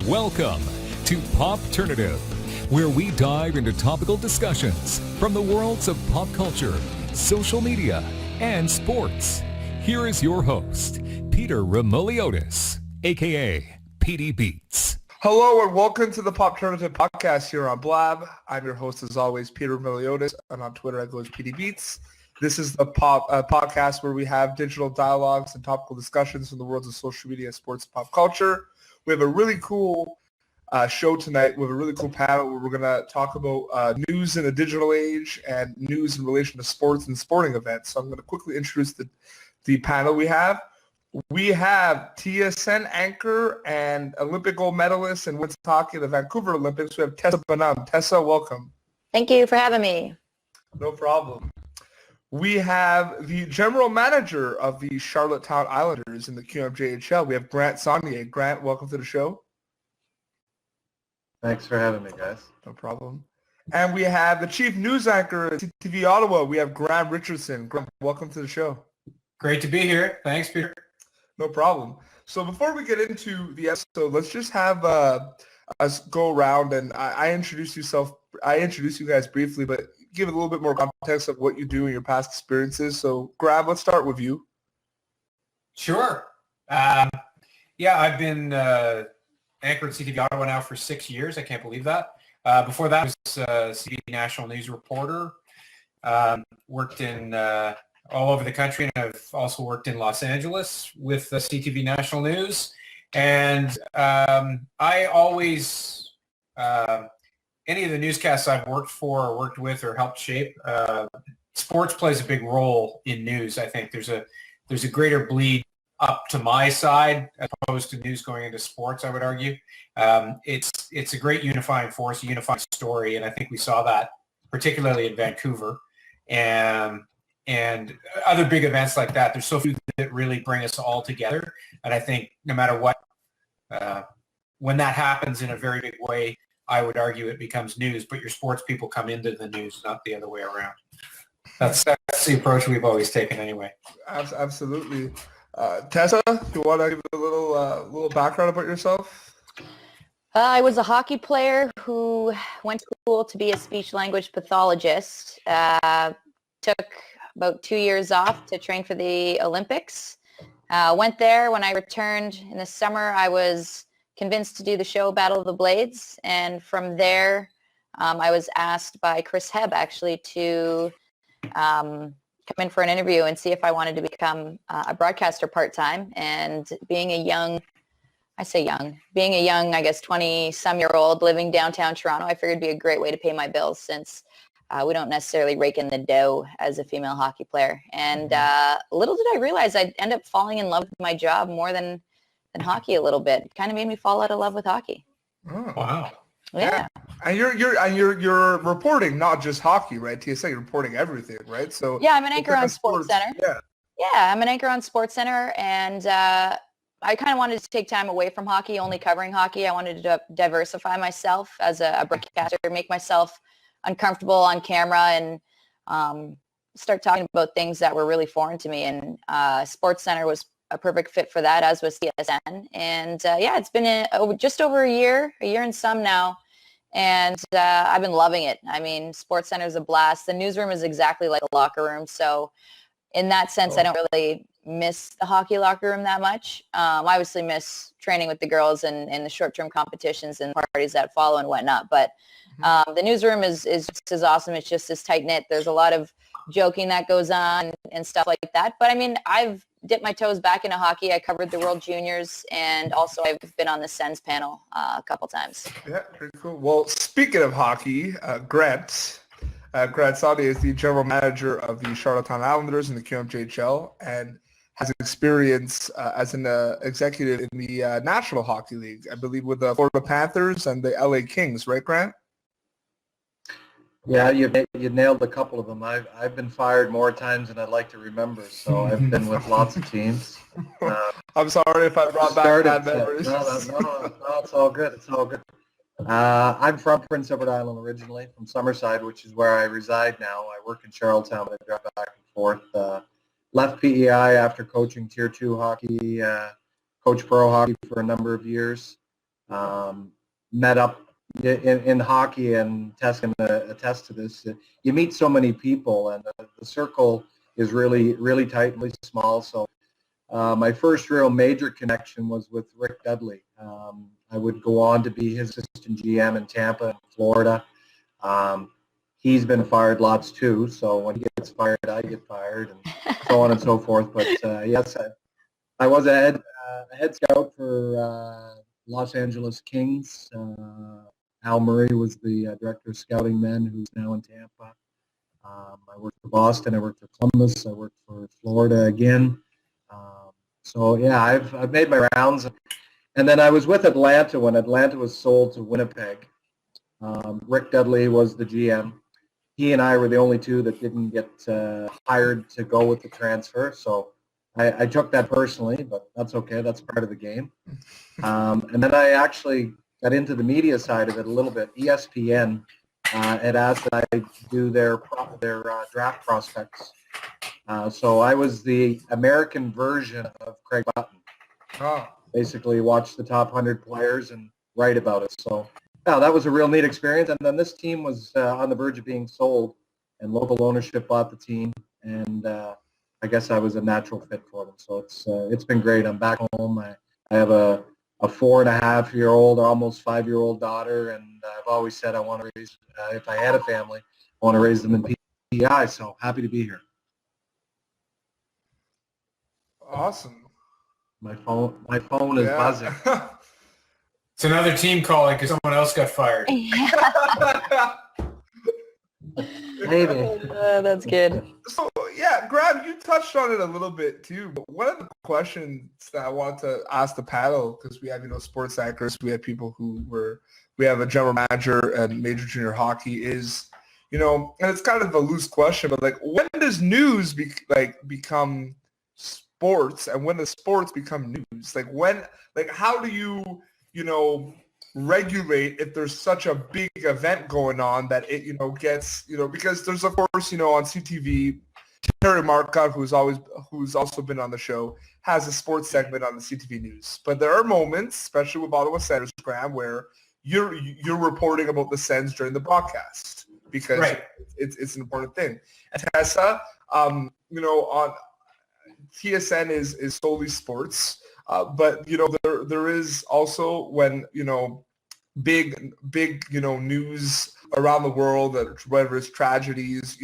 Welcome to Popternative, where we dive into topical discussions from the worlds of pop culture, social media, and sports. Here is your host, Peter Remoliotis, a.k.a. PD Beats. Hello and welcome to the Popternative podcast here on Blab. I'm your host as always, Peter Remoliotis, and on Twitter I go as PD Beats. This is the podcast where we have digital dialogues and topical discussions from the worlds of social media, sports, and pop culture. We have a really cool show tonight with a really cool panel where we're going to talk about news in a digital age and news in relation to sports and sporting events. So I'm going to quickly introduce the panel we have. We have TSN anchor and Olympic gold medalist in women's hockey at the Vancouver Olympics. We have Tessa Bonhomme. Tessa, welcome. Thank you for having me. No problem. We have the general manager of the Charlottetown Islanders in the QMJHL. We have Grant Sonier. Grant, welcome to the show. Thanks for having me, guys. No problem. And we have the chief news anchor at CTV Ottawa. We have Richardson. Grant, welcome to the show. Great to be here. Thanks, Peter. No problem. So before we get into the episode, let's just have us go around and I introduce you guys briefly, but give a little bit more context of what you do in your past experiences. So Grab, let's start with you. Sure. I've been anchored at CTV Ottawa now for 6 years. I can't believe that. Before that, I was CTV national news reporter. Worked in all over the country, and I've also worked in Los Angeles with CTV National News. And I always, any of the newscasts I've worked for or worked with or helped shape, sports plays a big role in news. I think there's a greater bleed up to my side as opposed to news going into sports, I would argue. It's a great unifying force, a unifying story, and I think we saw that particularly in Vancouver. And other big events like that, there's so few that really bring us all together. And I think no matter what, when that happens in a very big way, I would argue it becomes news, but your sports people come into the news, not the other way around. That's the approach we've always taken anyway. Absolutely. Tessa, you want to give a little background about yourself? I was a hockey player who went to school to be a speech language pathologist. Took about 2 years off to train for the Olympics. Went there. When I returned in the summer, I was convinced to do the show Battle of the Blades. And from there, I was asked by Chris Hebb actually to come in for an interview and see if I wanted to become a broadcaster part-time. And being a young, I guess 20-some-year-old living downtown Toronto, I figured it'd be a great way to pay my bills since we don't necessarily rake in the dough as a female hockey player. And little did I realize I'd end up falling in love with my job more than hockey a little bit. It kind of made me fall out of love with hockey. Oh, wow. Yeah. And you're reporting not just hockey, right? TSN, you're reporting everything, right? So yeah, I'm an anchor on Sports Center. Yeah, I'm an anchor on Sports Center, and I kind of wanted to take time away from hockey, only covering hockey. I wanted to diversify myself as a broadcaster, make myself uncomfortable on camera and start talking about things that were really foreign to me. And Sports Center was a perfect fit for that, as was TSN. And it's been just over a year and some now. And I've been loving it. I mean, Sports Center is a blast. The newsroom is exactly like a locker room. So in that sense, I don't really miss the hockey locker room that much. I obviously miss training with the girls and the short-term competitions and parties that follow and whatnot. But the newsroom is just as awesome. It's just as tight-knit. There's a lot of joking that goes on and stuff like that. But I mean, I've dipped my toes back into hockey. I covered the World Juniors, and also I've been on the Sens panel a couple times. Yeah, pretty cool. Well, speaking of hockey, Grant Sonier is the general manager of the Charlottetown Islanders in the QMJHL and has experience as an executive in the National Hockey League, I believe, with the Florida Panthers and the LA Kings, right, Grant? Yeah, you nailed a couple of them. I've been fired more times than I'd like to remember, so I've been with lots of teams. I'm sorry if I brought back bad memories. No, it's all good. It's all good. I'm from Prince Edward Island originally, from Summerside, which is where I reside now. I work in Charlottetown, but I drive back and forth. Left PEI after coaching Tier 2 hockey, coached pro hockey for a number of years. met up in hockey, and Tess can attest to this. You meet so many people, and the circle is really, really tight, really small. So my first real major connection was with Rick Dudley. I would go on to be his assistant GM in Tampa and Florida. He's been fired lots too, so when he gets fired, I get fired, and so on and so forth. But yes, I was a head scout for Los Angeles Kings. Al Murray was the director of scouting then, who's now in Tampa. I worked for Boston. I worked for Columbus. I worked for Florida again. So yeah, I've made my rounds, and then I was with Atlanta when Atlanta was sold to Winnipeg. Rick Dudley was the GM. He and I were the only two that didn't get hired to go with the transfer. So I took that personally, but that's okay. That's part of the game. And then I actually got into the media side of it a little bit. ESPN had asked that I do their draft prospects. So I was the American version of Craig Button. Oh. Basically watch the top 100 players and write about it. So yeah, that was a real neat experience. And then this team was on the verge of being sold, and local ownership bought the team, and I guess I was a natural fit for them. So it's been great. I'm back home. I have a 4.5-year-old, almost 5-year-old daughter, and I've always said I want to raise, if I had a family, I want to raise them in PEI. So happy to be here. Awesome. My phone is buzzing. It's another team calling because someone else got fired. Maybe. That's good. So yeah, Graham, you touched on it a little bit too. But one of the questions that I wanted to ask the panel, because we have sports anchors, we have people we have a general manager and major junior hockey, is and it's kind of a loose question, but like, when does news become sports, and when does sports become news? Like how do you regulate if there's such a big event going on that it gets because there's of course on CTV, Terry Marcotte, who's also been on the show, has a sports segment on the CTV News. But there are moments, especially with Ottawa Senators, Graham, where you're reporting about the Sens during the broadcast because right. it's an important thing. And Tessa, on TSN is solely sports, but there is also when big news around the world, that whether it's tragedies,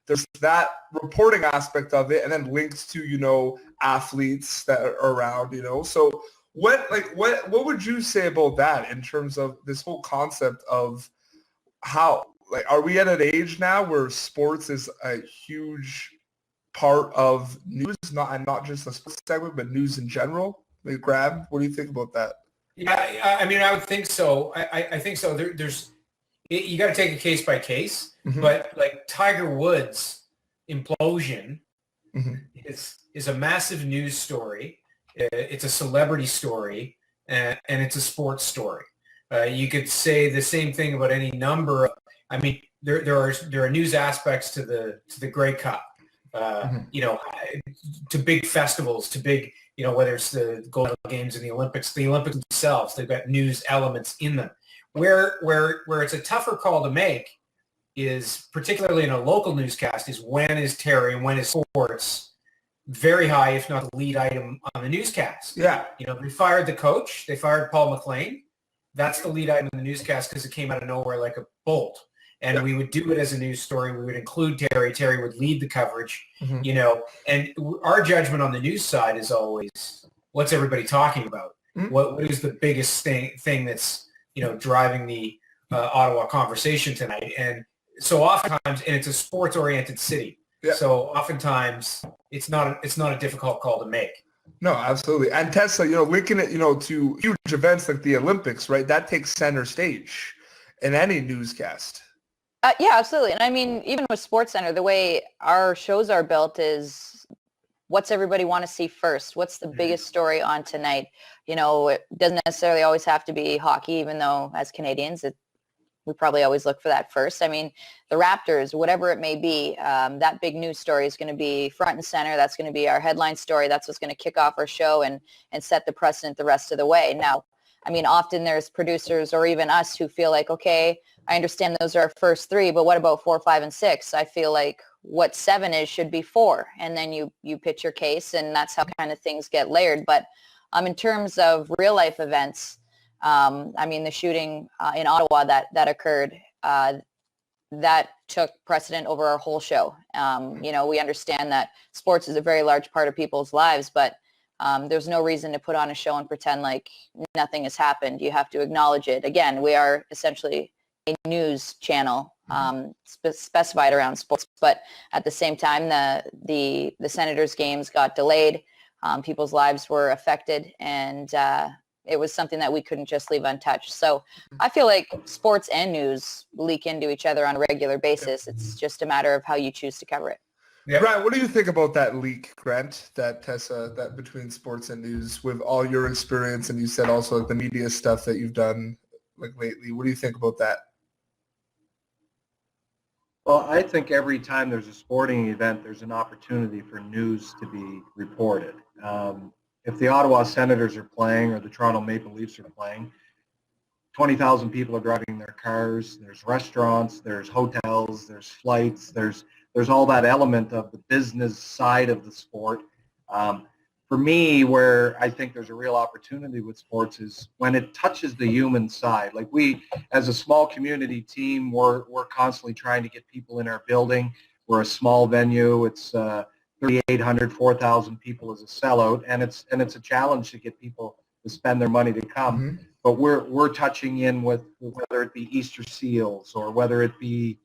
there's that reporting aspect of it, and then links to athletes that are around, So what would you say about that in terms of this whole concept of how, are we at an age now where sports is a huge part of news, not just a sports segment, but news in general? Graham, what do you think about that? Yeah, I mean, I would think so. I think so. There's you got to take it case by case, but like Tiger Woods' implosion is a massive news story. It's a celebrity story, and it's a sports story. You could say the same thing about any number of. I mean, there are news aspects to the Grey Cup. To big festivals, to big, whether it's the gold games in the Olympics themselves, they've got news elements in them. Where it's a tougher call to make is, particularly in a local newscast, is when is Terry and when is sports very high, if not the lead item on the newscast. Yeah. They fired the coach. They fired Paul McLean. That's the lead item in the newscast because it came out of nowhere like a bolt. And we would do it as a news story. We would include Terry. Terry would lead the coverage, and our judgment on the news side is always, what's everybody talking about? What is the biggest thing that's, driving the Ottawa conversation tonight? And so oftentimes, and it's a sports-oriented city. Yeah. So oftentimes it's not a difficult call to make. No, absolutely. And Tessa, linking it, to huge events like the Olympics, right? That takes center stage in any newscast. Yeah, absolutely. And I mean, even with SportsCenter, the way our shows are built is what's everybody want to see first? What's the biggest story on tonight? It doesn't necessarily always have to be hockey, even though as Canadians, we probably always look for that first. I mean, the Raptors, whatever it may be, that big news story is going to be front and center. That's going to be our headline story. That's what's going to kick off our show and set the precedent the rest of the way. Now, I mean, often there's producers or even us who feel like, okay, I understand those are our first 3, but what about 4, 5, and 6? I feel like what 7 is should be 4. And then you pitch your case, and that's how kind of things get layered. But in terms of real life events, I mean, the shooting in Ottawa that occurred, that took precedent over our whole show. You know, we understand that sports is a very large part of people's lives, but there's no reason to put on a show and pretend like nothing has happened. You have to acknowledge it. Again, we are essentially a news channel specified around sports, but at the same time, the Senators games got delayed. People's lives were affected, and it was something that we couldn't just leave untouched. So I feel like sports and news leak into each other on a regular basis. It's just a matter of how you choose to cover it. Yeah. Grant, what do you think about that leak, Grant, that Tessa, that between sports and news, with all your experience, and you said also like the media stuff that you've done like lately? What do you think about that? Well, I think every time there's a sporting event, there's an opportunity for news to be reported. If the Ottawa Senators are playing or the Toronto Maple Leafs are playing, 20,000 people are driving their cars. There's restaurants, there's hotels, there's flights, there's all that element of the business side of the sport. For me, where I think there's a real opportunity with sports is when it touches the human side. Like we, as a small community team, we're constantly trying to get people in our building. We're a small venue. It's 3,800, 4,000 people is a sellout, and it's a challenge to get people to spend their money to come. Mm-hmm. But we're touching in with whether it be Easter seals or whether it be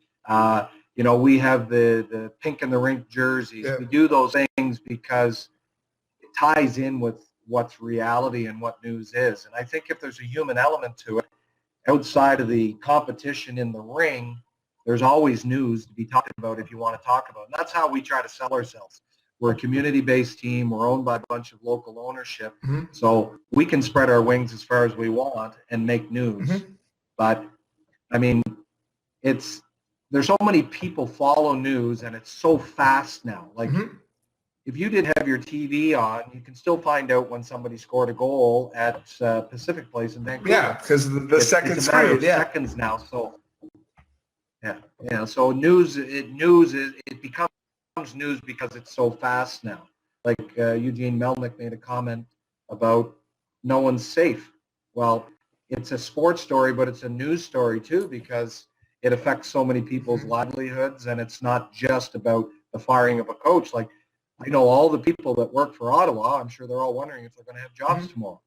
you know, we have the pink and the rink jerseys. Yeah. We do those things because it ties in with what's reality and what news is. And I think if there's a human element to it, outside of the competition in the ring, there's always news to be talking about if you want to talk about it. And that's how we try to sell ourselves. We're a community-based team. We're owned by a bunch of local ownership. Mm-hmm. So we can spread our wings as far as we want and make news. Mm-hmm. But, I mean, there's so many people follow news, and it's so fast now. Like, mm-hmm. if you did have your TV on, you can still find out when somebody scored a goal at Pacific Place in Vancouver. Yeah, because the second it's a matter of seconds now. So, yeah. So news becomes news because it's so fast now. Like Eugene Melnick made a comment about no one's safe. Well, it's a sports story, but it's a news story too, because it affects so many people's livelihoods, and it's not just about the firing of a coach. Like, I know all the people that work for Ottawa, I'm sure they're all wondering if they're going to have jobs mm-hmm. tomorrow.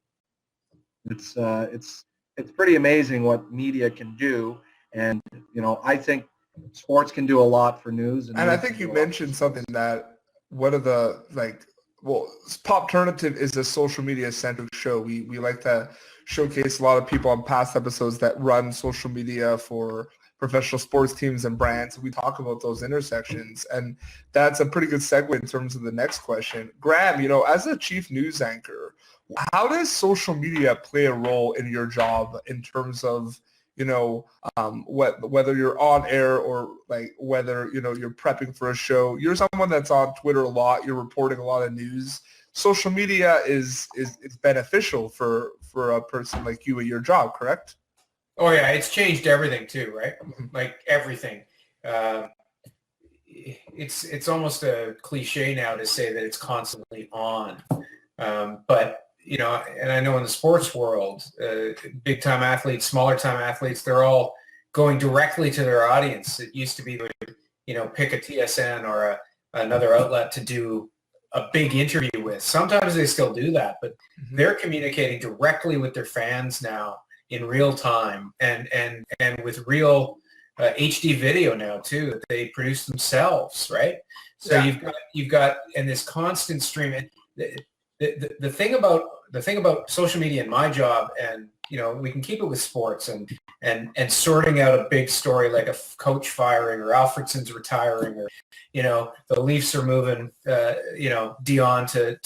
It's pretty amazing what media can do, and you know, I think sports can do a lot for news. And I think you mentioned something that one of the Popternative is a social media centric show. We like to showcase a lot of people on past episodes that run social media for professional sports teams and brands. We talk about those intersections, and that's a pretty good segue in terms of the next question. Graham, you know, as a chief news anchor, how does social media play a role in your job in terms of, you know, whether you're on air or like whether, you know, you're prepping for a show? You're someone that's on Twitter a lot. You're reporting a lot of news. Social media is beneficial for a person like you at your job, correct? Oh yeah, it's changed everything too, right? Like everything. It's almost a cliche now to say that it's constantly on, but you know, and I know in the sports world, big time athletes, smaller time athletes, they're all going directly to their audience. It used to be, you know, pick a TSN or another outlet to do a big interview with. Sometimes they still do that, but mm-hmm. they're communicating directly with their fans now in real time, and with real HD video now too that they produce themselves, right? So yeah. you've got and this constant stream. And the thing about social media in my job, and you know, we can keep it with sports and sorting out a big story like a coach firing or Alfredson's retiring, or you know, the Leafs are moving you know, Dion to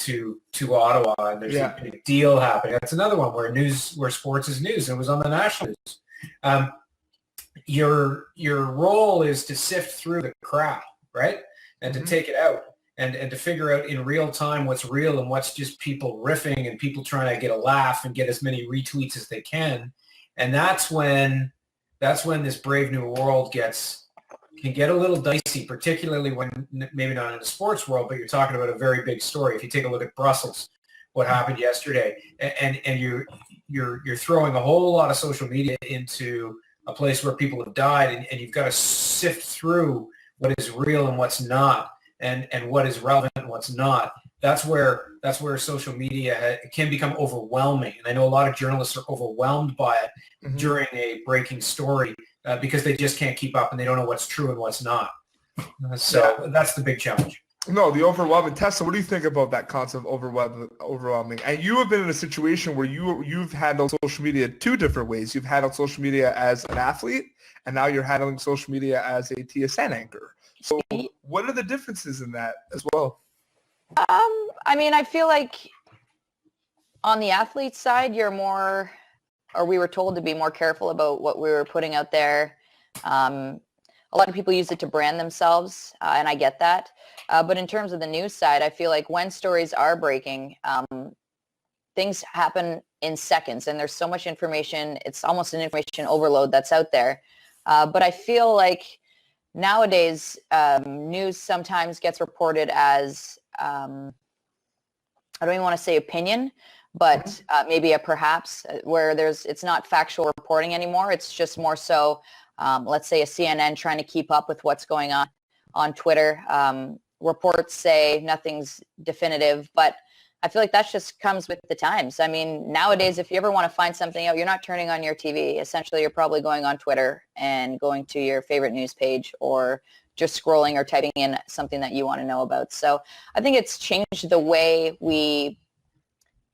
Ottawa, and there's a big deal happening. That's another one where sports is news, and it was on the national news. Your role is to sift through the crowd, right? And to take it out. and to figure out in real time what's real and what's just people riffing and people trying to get a laugh and get as many retweets as they can. And that's when this brave new world can get a little dicey, particularly when maybe not in the sports world, but you're talking about a very big story. If you take a look at Brussels, what happened yesterday, and you're throwing a whole lot of social media into a place where people have died, and you've got to sift through what is real and what's not, and what is relevant and what's not. That's where social media can become overwhelming. And I know a lot of journalists are overwhelmed by it during a breaking story because they just can't keep up and they don't know what's true and what's not. So that's the big challenge. No, the overwhelming. Tessa, what do you think about that concept of overwhelming? And you have been in a situation where you've handled social media two different ways. You've handled social media as an athlete, and now you're handling social media as a TSN anchor. So what are the differences in that as well? I mean, I feel like on the athlete side, you're more, or we were told to be more careful about what we were putting out there. A lot of people use it to brand themselves, and I get that. But in terms of the news side, I feel like when stories are breaking, things happen in seconds, and there's so much information. It's almost an information overload that's out there. But I feel like nowadays, news sometimes gets reported as, I don't even want to say opinion, but maybe a perhaps, where it's not factual reporting anymore. It's just more so, let's say a CNN trying to keep up with what's going on Twitter. Reports say nothing's definitive, but I feel like that just comes with the times. I mean, nowadays, if you ever want to find something out, you're not turning on your TV. Essentially, you're probably going on Twitter and going to your favorite news page, or just scrolling or typing in something that you want to know about. So I think it's changed the way we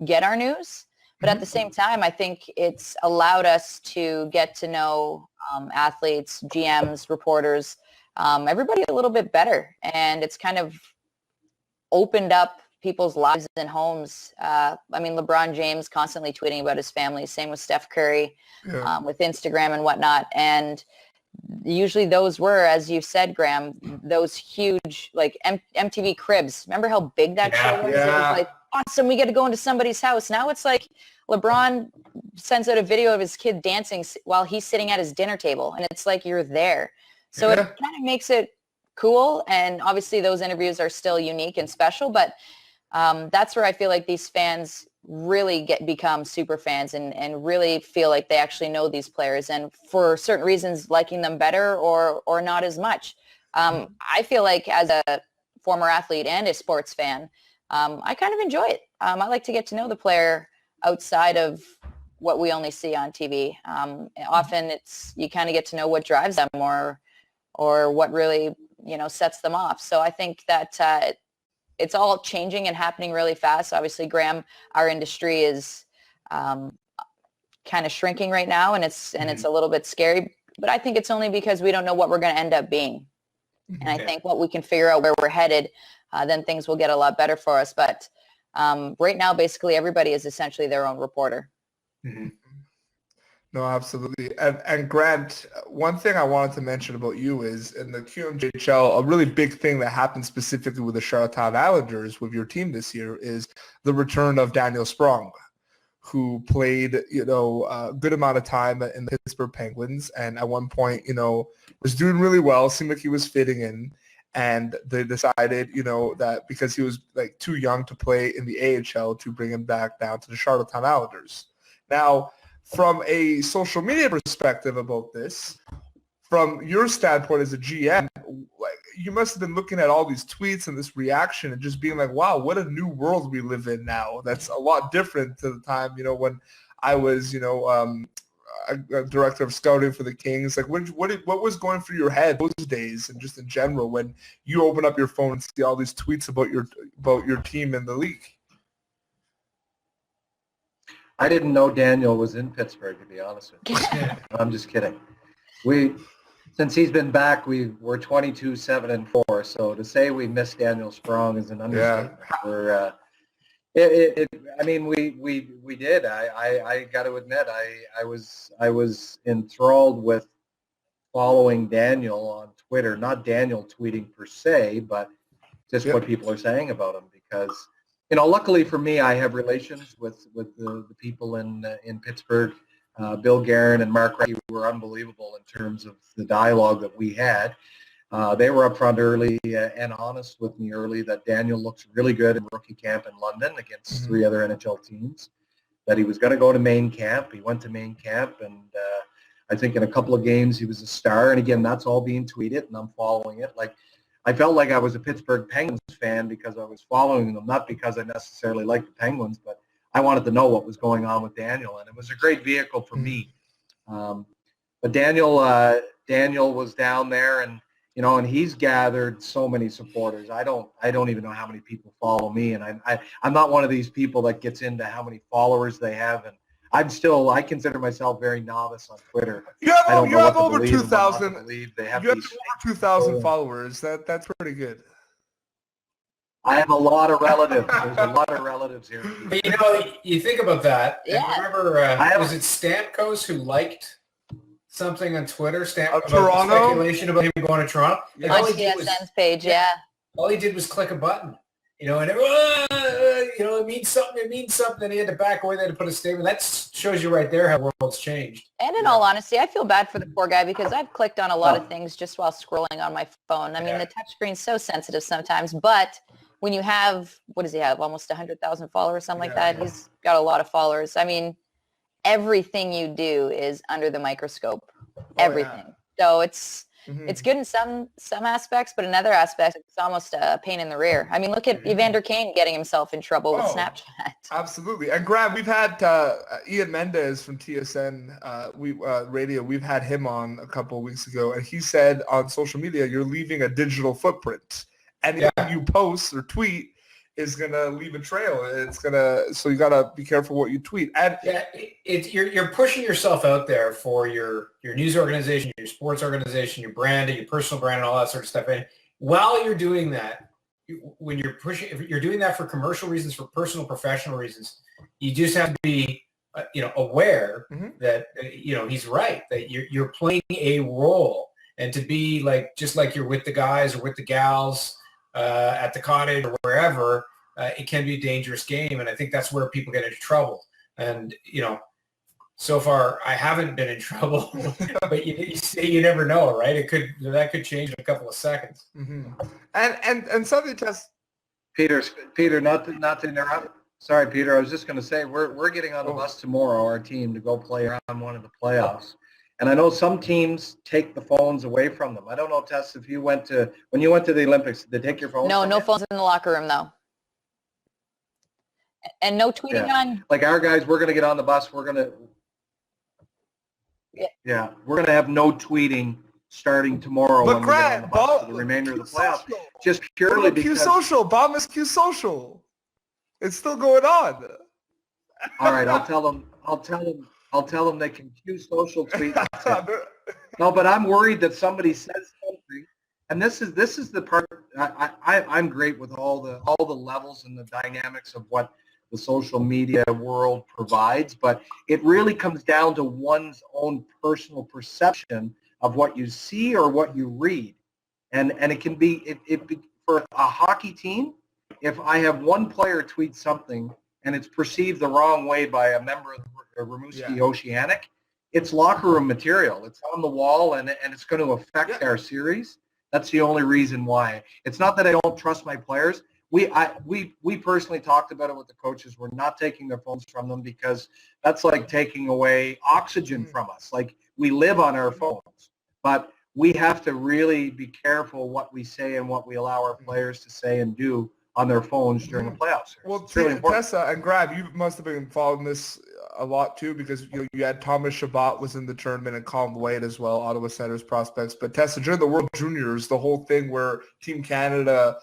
get our news. But at the same time, I think it's allowed us to get to know athletes, GMs, reporters, everybody a little bit better. And it's kind of opened up people's lives and homes. I mean, LeBron James constantly tweeting about his family. Same with Steph Curry, with Instagram and whatnot. And usually those were, as you said, Graham, those huge, like MTV Cribs. Remember how big that show was? It was like, awesome, we get to go into somebody's house. Now it's like LeBron sends out a video of his kid dancing while he's sitting at his dinner table, and it's like you're there. So it kind of makes it cool, and obviously those interviews are still unique and special, but that's where I feel like these fans really become super fans and really feel like they actually know these players, and for certain reasons liking them better or not as much. I feel like as a former athlete and a sports fan, I kind of enjoy it. I like to get to know the player outside of what we only see on TV. Often you kind of get to know what drives them or what really, sets them off. So I think that it's all changing and happening really fast. Obviously, Graham, our industry is kind of shrinking right now, and it's a little bit scary. But I think it's only because we don't know what we're going to end up being. And I think what we can figure out where we're headed, then things will get a lot better for us. But right now, basically, everybody is essentially their own reporter. No, absolutely. And Grant, one thing I wanted to mention about you is in the QMJHL, a really big thing that happened specifically with the Charlottetown Islanders with your team this year is the return of Daniel Sprong, who played, a good amount of time in the Pittsburgh Penguins, and at one point, was doing really well, seemed like he was fitting in, and they decided, that because he was like too young to play in the AHL, to bring him back down to the Charlottetown Islanders. Now, from a social media perspective about this, from your standpoint as a GM, you must have been looking at all these tweets and this reaction and just being like, wow, what a new world we live in now. That's a lot different to the time, when I was, a director of scouting for the Kings. Like, what was going through your head those days, and just in general when you open up your phone and see all these tweets about your team in the league? I didn't know Daniel was in Pittsburgh, to be honest with you. I'm just kidding. Since he's been back, we're 22-7-4. So to say we missed Daniel Sprong is an understatement. We did. I got to admit, I was enthralled with following Daniel on Twitter. Not Daniel tweeting per se, but just what people are saying about him. Because, luckily for me, I have relations with the people in Pittsburgh. Bill Guerin and Mark Recchi were unbelievable in terms of the dialogue that we had. They were upfront early and honest with me early that Daniel looks really good in rookie camp in London against 3 other NHL teams, that he was going to go to main camp. He went to main camp, and I think in a couple of games he was a star. And again, that's all being tweeted, and I'm following it. Like, I felt like I was a Pittsburgh Penguins fan because I was following them, not because I necessarily liked the Penguins, but I wanted to know what was going on with Daniel, and it was a great vehicle for me. But Daniel was down there, and and he's gathered so many supporters. I don't even know how many people follow me, and I'm not one of these people that gets into how many followers they have, and I consider myself very novice on Twitter. You have over 2,000. You have over 2,000 followers. That's pretty good. I have a lot of relatives. There's a lot of relatives here. But you think about that. Yeah. And remember, was it Stamkos who liked something on Twitter? About Toronto? Speculation about him going to Toronto. On TSN's page, yeah. All he did was click a button, and everyone, it means something. It means something. And he had to back away. They had to put a statement. That shows you right there how the world's changed. And in all honesty, I feel bad for the poor guy because I've clicked on a lot of things just while scrolling on my phone. I mean, the touchscreen's so sensitive sometimes, but when you have, what does he have, almost 100,000 followers, something like that? He's got a lot of followers. I mean, everything you do is under the microscope, everything. So it's good in some aspects, but in other aspects, it's almost a pain in the rear. I mean, look at Evander Kane getting himself in trouble with Snapchat. Absolutely. And Graham, we've had Ian Mendez from TSN radio. We've had him on a couple of weeks ago, and he said on social media, you're leaving a digital footprint. Anything you post or tweet is gonna leave a trail. So you gotta be careful what you tweet. And you're pushing yourself out there for your news organization, your sports organization, your brand, your personal brand, and all that sort of stuff. And while you're doing that, when you're pushing, if you're doing that for commercial reasons, for personal, professional reasons, you just have to be, aware that he's right, that you're playing a role, and to be just like you're with the guys or with the gals at the cottage or wherever, it can be a dangerous game. And I think that's where people get into trouble. And, so far I haven't been in trouble, but you never know, right? That could change in a couple of seconds. And something just Peter, not to interrupt. Sorry, Peter. I was just going to say we're getting on the bus tomorrow, our team, to go play around one of the playoffs. And I know some teams take the phones away from them. I don't know, Tess, if when you went to the Olympics, did they take your phones? No phones in the locker room, though. And no tweeting on. Like our guys, we're going to get on the bus. We're going to have no tweeting starting tomorrow. But Grant, for the remainder of the playoffs, just purely because Bomb is Q Social. It's still going on. All right, I'll tell them they can Q Social tweet. No, but I'm worried that somebody says something, and this is the part I'm great with all the levels and the dynamics of what the social media world provides, but it really comes down to one's own personal perception of what you see or what you read, and it can be for a hockey team. If I have one player tweet something and it's perceived the wrong way by a member of the Rimouski Oceanic, it's locker room material. It's on the wall, and it's going to affect our series. That's the only reason why. It's not that I don't trust my players. We personally talked about it with the coaches. We're not taking their phones from them because that's like taking away oxygen from us. Like, we live on our phones, but we have to really be careful what we say and what we allow our players to say and do on their phones during the playoffs. Well, really Tessa and Grab, you must have been following this a lot too, because you had Thomas Chabot was in the tournament and Colin White as well, Ottawa Senators prospects. But Tessa, during the World Juniors, the whole thing where Team Canada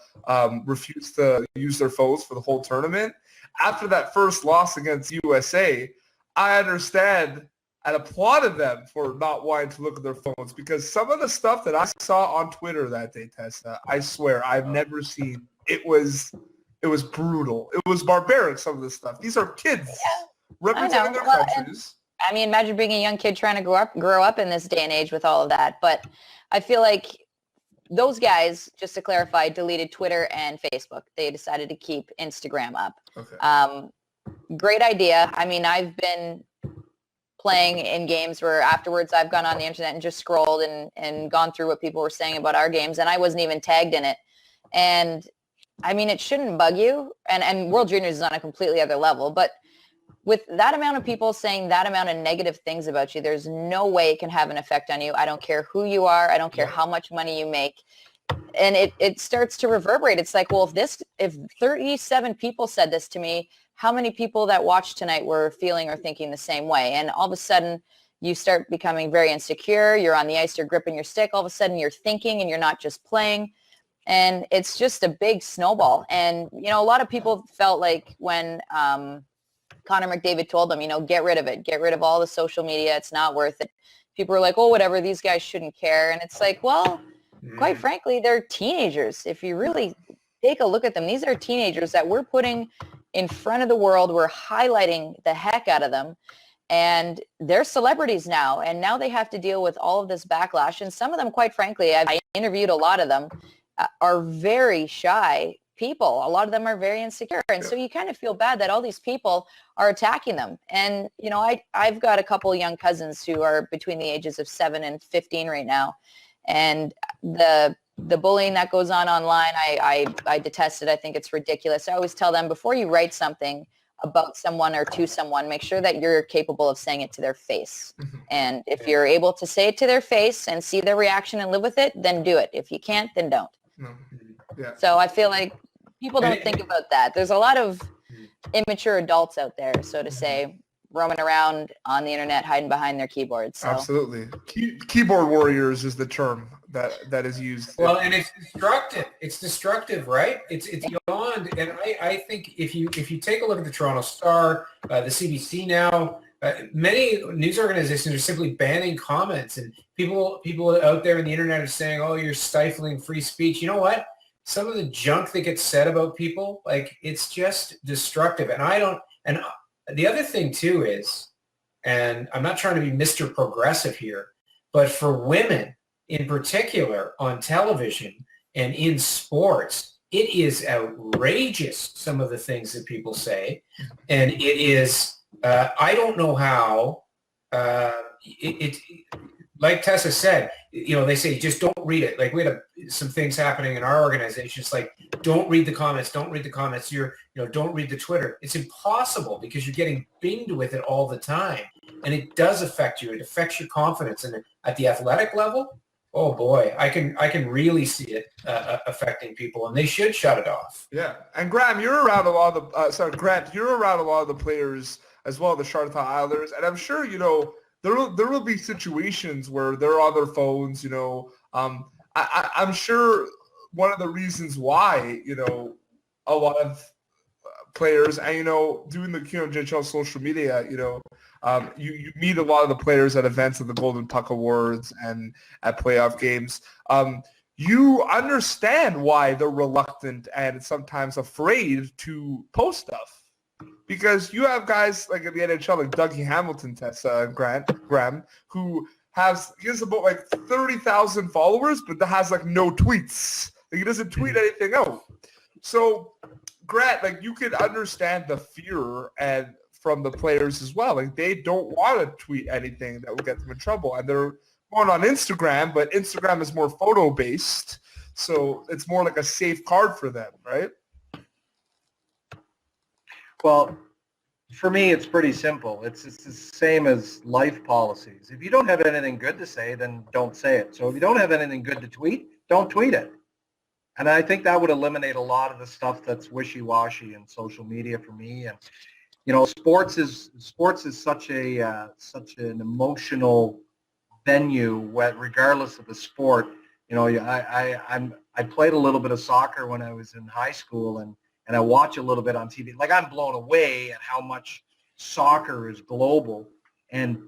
refused to use their phones for the whole tournament, after that first loss against USA, I understand and applauded them for not wanting to look at their phones, because some of the stuff that I saw on Twitter that day, Tessa, I swear I've never seen. It was brutal. It was barbaric, some of this stuff. These are kids representing their countries. I mean, imagine being a young kid trying to grow up in this day and age with all of that. But I feel like those guys, just to clarify, deleted Twitter and Facebook. They decided to keep Instagram up. Okay. Great idea. I mean, I've been playing in games where afterwards I've gone on the internet and just scrolled and gone through what people were saying about our games, and I wasn't even tagged in it. And I mean, it shouldn't bug you. And World Juniors is on a completely other level, but with that amount of people saying that amount of negative things about you, there's no way it can have an effect on you. I don't care who you are. I don't care how much money you make. And it starts to reverberate. It's like, well, if 37 people said this to me, how many people that watched tonight were feeling or thinking the same way? And all of a sudden you start becoming very insecure. You're on the ice, you're gripping your stick. All of a sudden you're thinking and you're not just playing. And it's just a big snowball. And, you know, a lot of people felt like when Connor McDavid told them, you know, get rid of it. Get rid of all the social media. It's not worth it. People were like, oh, whatever, these guys shouldn't care. And it's like, well, quite frankly, they're teenagers. If you really take a look at them, these are teenagers that we're putting in front of the world. We're highlighting the heck out of them. And they're celebrities now. And now they have to deal with all of this backlash. And some of them, quite frankly, I interviewed a lot of them, are very shy people. A lot of them are very insecure. And so you kind of feel bad that all these people are attacking them. And, you know, I've got a couple young cousins who are between the ages of 7 and 15 right now. And the bullying that goes on online, I detest it. I think it's ridiculous. I always tell them, before you write something about someone or to someone, make sure that you're capable of saying it to their face. And if you're able to say it to their face and see their reaction and live with it, then do it. If you can't, then don't. Yeah. So I feel like people don't think about that. There's a lot of immature adults out there, so to say, roaming around on the internet, hiding behind their keyboards. So. Absolutely. Keyboard warriors is the term that is used. Well, and it's destructive. It's destructive, right? It's beyond. And I think if you take a look at the Toronto Star, the CBC now, many news organizations are simply banning comments, and people out there in the internet are saying, oh, you're stifling free speech. You know what? Some of the junk that gets said about people, like, it's just destructive. And the other thing too is, and I'm not trying to be Mr. Progressive here, but for women in particular on television and in sports, it is outrageous, some of the things that people say. And it is, I don't know how, like Tessa said, you know, they say, just don't read it. Like, we had some things happening in our organization. It's like, don't read the comments. Don't read the comments. Don't read the Twitter. It's impossible because you're getting binged with it all the time. And it does affect you. It affects your confidence. And at the athletic level, oh boy, I can really see it affecting people, and they should shut it off. Yeah. And Graham, you're around a lot of Grant, you're around a lot of the players as well, the Charlottetown Islanders. And I'm sure, you know, there will be situations where they're on their phones, you know. I'm sure one of the reasons why, you know, a lot of players, and, you know, doing the QMJHL social media, you know, you meet a lot of the players at events of the Golden Puck Awards and at playoff games. You understand why they're reluctant and sometimes afraid to post stuff. Because you have guys like in the NHL, like Dougie Hamilton, Tessa, and Graham, who he has about like 30,000 followers, but that has like no tweets. Like, he doesn't tweet anything out. So, Grant, like, you could understand the fear and from the players as well. Like, they don't want to tweet anything that will get them in trouble, and they're going on Instagram, but Instagram is more photo based, so it's more like a safe card for them, right? Well, for me, it's pretty simple. It's the same as life policies. If you don't have anything good to say, then don't say it. So if you don't have anything good to tweet, don't tweet it. And I think that would eliminate a lot of the stuff that's wishy-washy in social media for me. And, you know, sports is such an emotional venue, regardless of the sport. You know, I played a little bit of soccer when I was in high school, and I watch a little bit on TV. Like, I'm blown away at how much soccer is global. And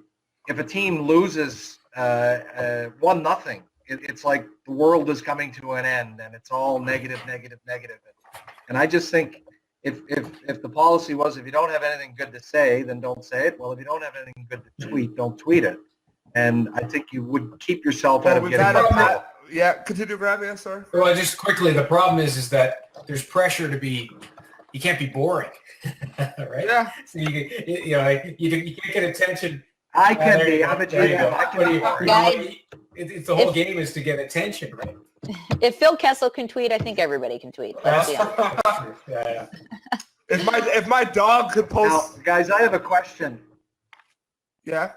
if a team loses 1-0, it's like the world is coming to an end, and it's all negative. And I just think if the policy was, if you don't have anything good to say, then don't say it. Well, if you don't have anything good to tweet, don't tweet it. And I think you would keep yourself out of getting Yeah, continue, Graham. Yeah, sorry. Well, just quickly, the problem is that there's pressure to be. You can't be boring, right? Yeah. So you can't get attention. I can There be. you go. I'm a There you GM. go. I can be boring. Guys, It's the whole game is to get attention, right? if Phil Kessel can tweet, I think everybody can tweet. Let's be honest. That's true. Yeah. If my dog could Now, post, guys, I have a question. yeah.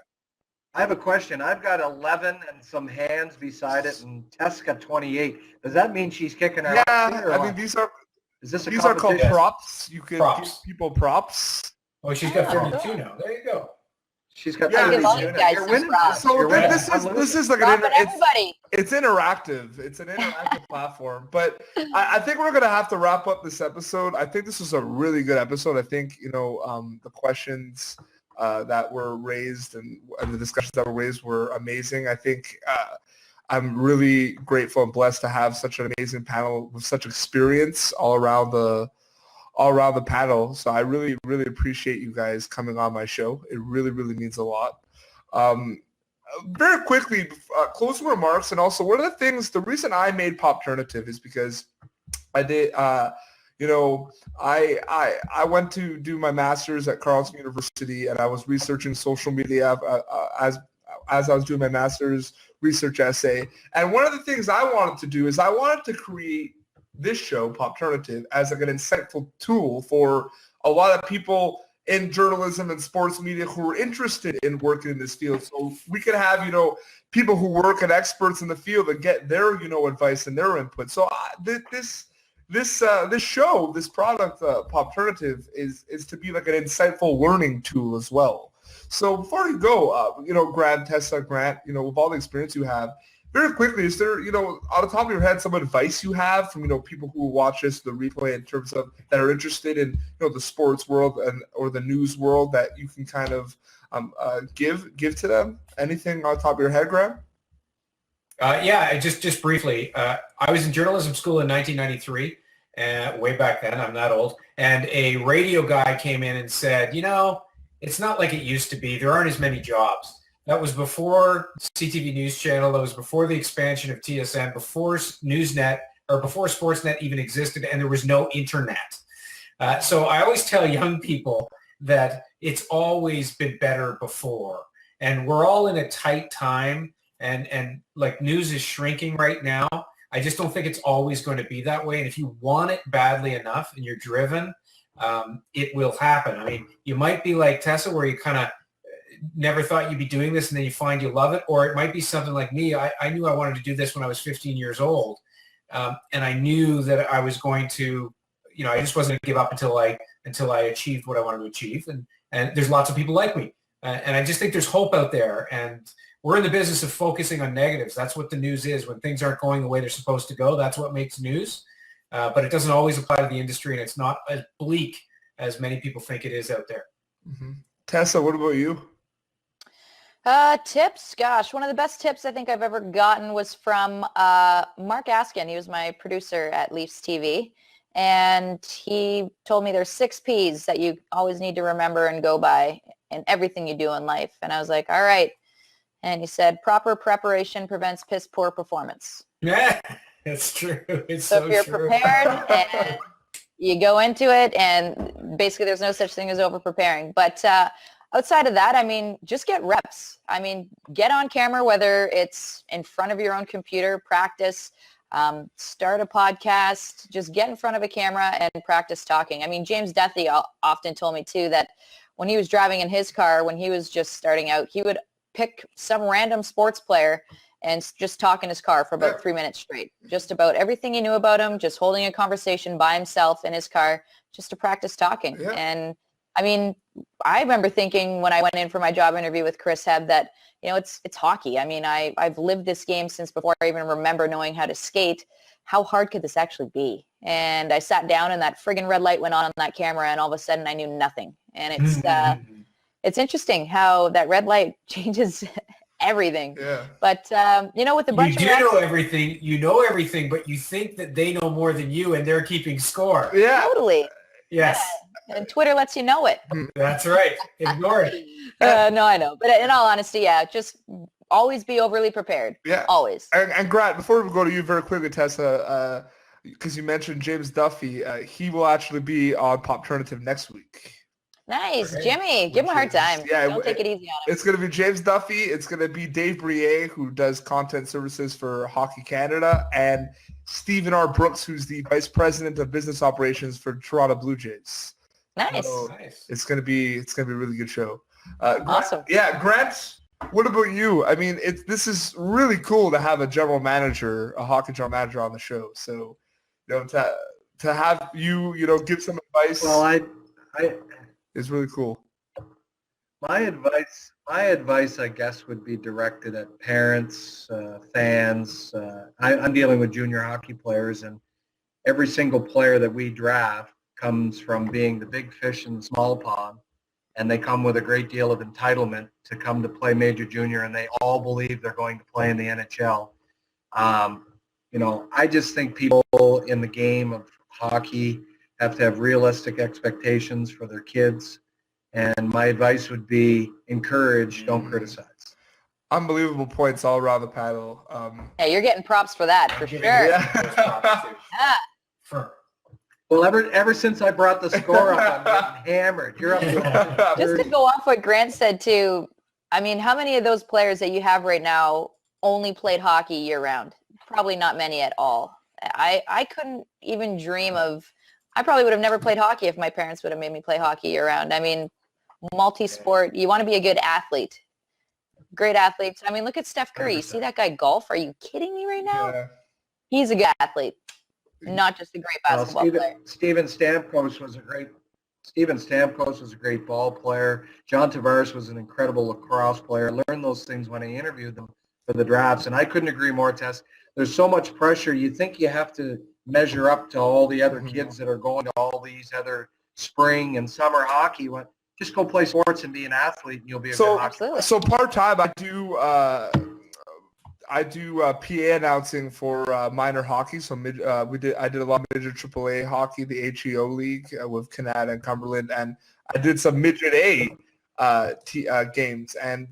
I have a question. I've got 11 and some hands beside it, and Tess got 28. Does that mean she's kicking her Yeah, ass here or I what? mean these are Is this a called competition? props. You can Props. give people props. Oh, she's got Oh, 32 now. There you go. She's got Yeah, 32. all you guys You're some winning. props. So You're winning. this I'm is losing. like Stop it, everybody. it's interactive. It's an interactive platform. But I think we're gonna have to wrap up this episode. I think this was a really good episode. I think the questions that were raised and the discussions that were raised were amazing. I think I'm really grateful and blessed to have such an amazing panel with such experience all around the panel. So I really, really appreciate you guys coming on my show. It really, really means a lot. Very quickly, closing remarks, and also one of the things, the reason I made Popternative is because I did, I went to do my master's at Carleton University, and I was researching social media as I was doing my master's research essay. And one of the things I wanted to do is I wanted to create this show, Popternative, as like an insightful tool for a lot of people in journalism and sports media who are interested in working in this field. So we could have, people who work and experts in the field and get their, advice and their input. So this show, this product, Popternative, is to be like an insightful learning tool as well. So before you go, Grant, Tessa, Grant, with all the experience you have, very quickly, is there, on the top of your head, some advice you have from, people who watch this, the replay, in terms of that are interested in, the sports world or the news world that you can kind of give to them? Anything on the top of your head, Graham? Just briefly. I was in journalism school in 1993, way back then. I'm not old. And a radio guy came in and said, it's not like it used to be. There aren't as many jobs. That was before CTV News Channel. That was before the expansion of TSN, before Newsnet, or before Sportsnet even existed, and there was no internet. So I always tell young people that it's always been better before. And we're all in a tight time, and like news is shrinking right now. I just don't think it's always going to be that way. And if you want it badly enough and you're driven, it will happen. I mean, you might be like Tessa, where you kind of never thought you'd be doing this and then you find you love it. Or it might be something like me. I knew I wanted to do this when I was 15 years old. And I knew that I was going to, I just wasn't going to give up until I achieved what I wanted to achieve. And there's lots of people like me. And I just think there's hope out there. And we're in the business of focusing on negatives. That's what the news is. When things aren't going the way they're supposed to go, that's what makes news. But it doesn't always apply to the industry, and it's not as bleak as many people think it is out there. Mm-hmm. Tessa, what about you? Tips, gosh, one of the best tips I think I've ever gotten was from Mark Askin. He was my producer at Leafs TV, and he told me there's 6 Ps that you always need to remember and go by in everything you do in life. And I was like, all right. And he said, proper preparation prevents piss poor performance. Yeah, it's true. It's so so if you're true. prepared and you go into it, and basically there's no such thing as over preparing. But outside of that, I mean, just get reps. I mean, get on camera, whether it's in front of your own computer, practice, start a podcast, just get in front of a camera and practice talking. I mean, James Duthie often told me too that when he was driving in his car, when he was just starting out, he would pick some random sports player and just talk in his car for about 3 minutes straight, just about everything he knew about him, just holding a conversation by himself in his car, just to practice talking. Yeah. And I mean, I remember thinking when I went in for my job interview with Chris Hebb that, it's hockey. I mean, I've lived this game since before I even remember knowing how to skate. How hard could this actually be? And I sat down and that friggin' red light went on that camera, and all of a sudden I knew nothing. And it's interesting how that red light changes everything. Yeah. But, with a bunch of you know everything, but you think that they know more than you, and they're keeping score. Yeah. Totally. Yes. Yeah. And Twitter lets you know it. That's right. Ignore it. No, I know. But in all honesty, yeah, just always be overly prepared. Yeah. Always. And Grant, before we go to you very quickly, Tessa, because you mentioned James Duffy, he will actually be on Popternative next week. Nice. Okay. Jimmy, give him a hard time. Yeah, Don't take it easy on him. It's going to be James Duffy. It's going to be Dave Brie, who does content services for Hockey Canada, and Stephen R. Brooks, who's the Vice President of Business Operations for Toronto Blue Jays. Nice. So Nice. it's going to be a really good show. Awesome. Yeah, Grant, what about you? I mean, this is really cool to have a hockey general manager on the show. So, to have you, give some advice. Well, I is really cool. my advice, I guess, would be directed at parents, fans. I'm dealing with junior hockey players, and every single player that we draft comes from being the big fish in the small pond, and they come with a great deal of entitlement to come to play major junior, and they all believe they're going to play in the NHL. I just think people in the game of hockey have to have realistic expectations for their kids. And my advice would be encourage, don't criticize. Unbelievable points all around the panel. Yeah, you're getting props for that, for sure. Yeah. Yeah. Well, ever since I brought the score up, I'm getting hammered. You're up to Just to go off what Grant said too, I mean, how many of those players that you have right now only played hockey year-round? Probably not many at all. I couldn't even dream of, I probably would have never played hockey if my parents would have made me play hockey year-round. I mean, multi-sport, you want to be a good athlete. Great athletes. I mean, look at Steph Curry. You see that guy golf? Are you kidding me right now? Yeah. He's a good athlete, not just a great basketball player. Steven Stamkos was a great ball player. John Tavares was an incredible lacrosse player. I learned those things when I interviewed them for the drafts, and I couldn't agree more, Tess. There's so much pressure. You think you have to measure up to all the other kids that are going to all these other spring and summer hockey. Just go play sports and be an athlete, and you'll be a good hockey player. So part-time, I do PA announcing for minor hockey. So I did a lot of midget AAA hockey, the HEO league with Canada and Cumberland, and I did some midget A games, and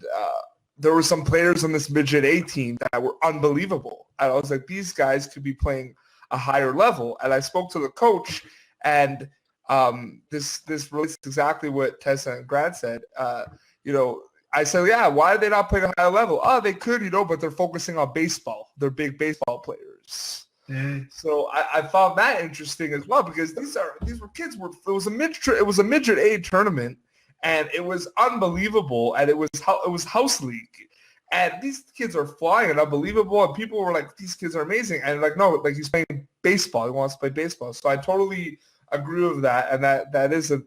there were some players on this midget A team that were unbelievable. And I was like, these guys could be playing a higher level. And I spoke to the coach, and this relates exactly what Tessa and Grant said. I said, yeah, why are they not playing a higher level? Oh, they could, but they're focusing on baseball. They're big baseball players. Mm. So I found that interesting as well, because these were kids. It was a midget A tournament, and it was unbelievable, and it was house league. And these kids are flying and unbelievable, and people were like, these kids are amazing. And no, he's playing baseball. He wants to play baseball. So I totally agree with that, and that is a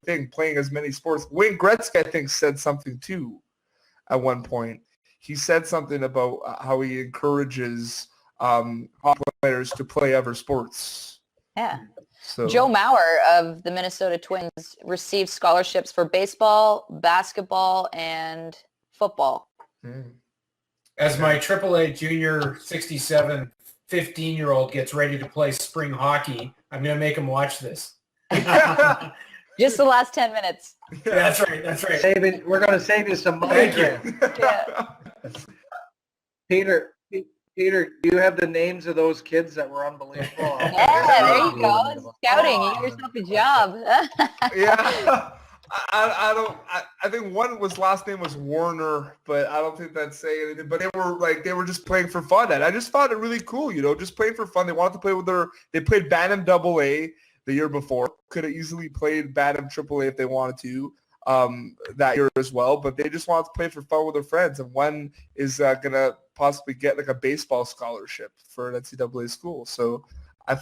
thing, playing as many sports. Wayne Gretzky, I think, said something too at one point. He said something about how he encourages hockey players to play other sports. Yeah. So Joe Mauer of the Minnesota Twins received scholarships for baseball, basketball, and football. As my AAA junior 67 15-year-old gets ready to play spring hockey, I'm going to make him watch this. Just the last 10 minutes. Yeah, that's right. We're going to save you some money. Thank you. Yeah. Peter, do you have the names of those kids that were unbelievable? Yeah, there you go. Scouting. You get yourself a job. Yeah. I think one last name was Warner, but I don't think that's saying anything. But they were just playing for fun, and I just found it really cool, just playing for fun. They wanted to play they played Bantam AA the year before. Could have easily played Bantam AAA if they wanted to that year as well, but they just wanted to play for fun with their friends. And one is gonna possibly get a baseball scholarship for an NCAA school. So I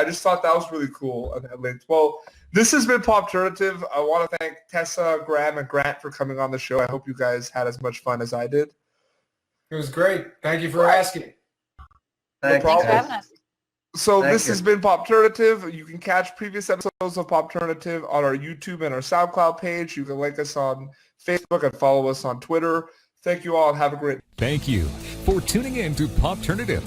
just thought that was really cool. Well, this has been Popternative. I want to thank Tessa, Graham, and Grant for coming on the show. I hope you guys had as much fun as I did. It was great. Thank you for asking. Thanks for having us. So this has been Popternative. You can catch previous episodes of Popternative on our YouTube and our SoundCloud page. You can like us on Facebook and follow us on Twitter. Thank you all, and have a great. Thank you for tuning in to Popternative.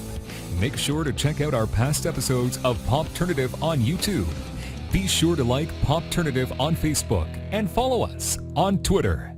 Make sure to check out our past episodes of Popternative on YouTube. Be sure to like Popternative on Facebook and follow us on Twitter.